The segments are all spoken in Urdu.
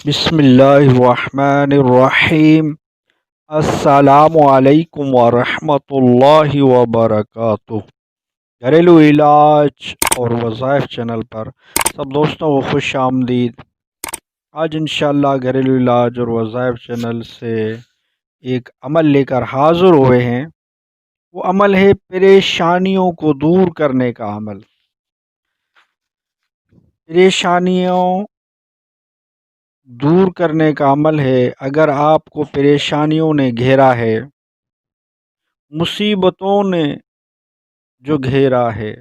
بسم اللہ الرحمن الرحیم۔ السلام علیکم ورحمۃ اللہ وبرکاتہ۔ گھریلو علاج اور وظائف چینل پر سب دوستوں کو خوش آمدید۔ آج انشاءاللہ گھریلو علاج اور وظائف چینل سے ایک عمل لے کر حاضر ہوئے ہیں۔ وہ عمل ہے پریشانیوں کو دور کرنے کا عمل۔ پریشانیوں دور کرنے کا عمل ہے۔ اگر آپ کو پریشانیوں نے گھیرا ہے، مصیبتوں نے جو گھیرا ہے،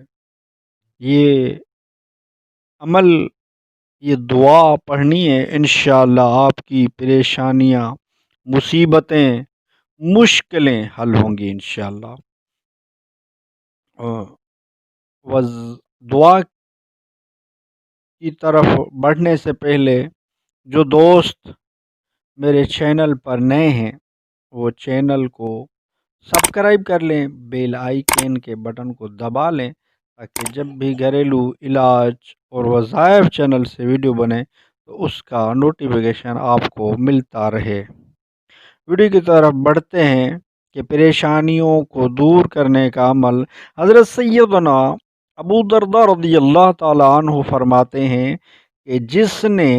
یہ عمل، یہ دعا پڑھنی ہے، انشاءاللہ آپ کی پریشانیاں، مصیبتیں، مشکلیں حل ہوں گی انشاءاللہ۔ دعا کی طرف بڑھنے سے پہلے جو دوست میرے چینل پر نئے ہیں وہ چینل کو سبسکرائب کر لیں، بیل آئیکن کے بٹن کو دبا لیں تاکہ جب بھی گھریلو علاج اور وظائف چینل سے ویڈیو بنے تو اس کا نوٹیفیکیشن آپ کو ملتا رہے۔ ویڈیو کی طرف بڑھتے ہیں کہ پریشانیوں کو دور کرنے کا عمل۔ حضرت سیدنا ابو درداء رضی اللہ تعالیٰ عنہ فرماتے ہیں کہ جس نے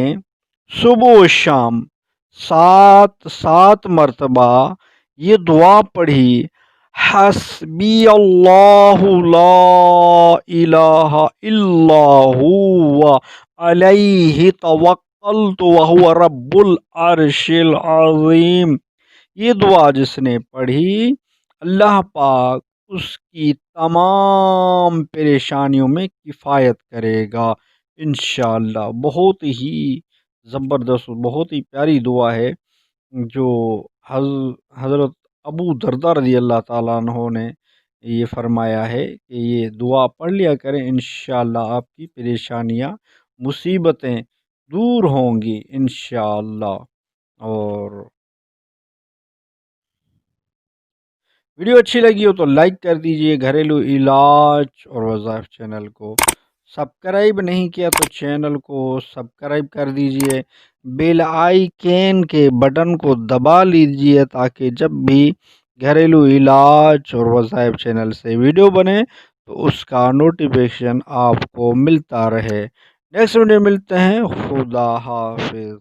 صبح و شام سات مرتبہ یہ دعا پڑھی، حسبی اللہ لا الہ الا هو علیہ توکلت وہو رب العرش العظیم، یہ دعا جس نے پڑھی اللہ پاک اس کی تمام پریشانیوں میں کفایت کرے گا انشاءاللہ۔ بہت ہی زبردست، بہت ہی پیاری دعا ہے جو حضرت ابو درداء رضی اللہ تعالیٰ عنہ نے یہ فرمایا ہے کہ یہ دعا پڑھ لیا کریں، انشاءاللہ آپ کی پریشانیاں، مصیبتیں دور ہوں گی انشاءاللہ۔ اور ویڈیو اچھی لگی ہو تو لائک کر دیجئے، گھریلو علاج اور وظائف چینل کو سبسکرائب نہیں کیا تو چینل کو سبسکرائب کر دیجئے، بیل آئیکن کے بٹن کو دبا لیجئے تاکہ جب بھی گھریلو علاج اور وظائف چینل سے ویڈیو بنے تو اس کا نوٹیفیکیشن آپ کو ملتا رہے۔ نیکسٹ ویڈیو ملتے ہیں، خدا حافظ۔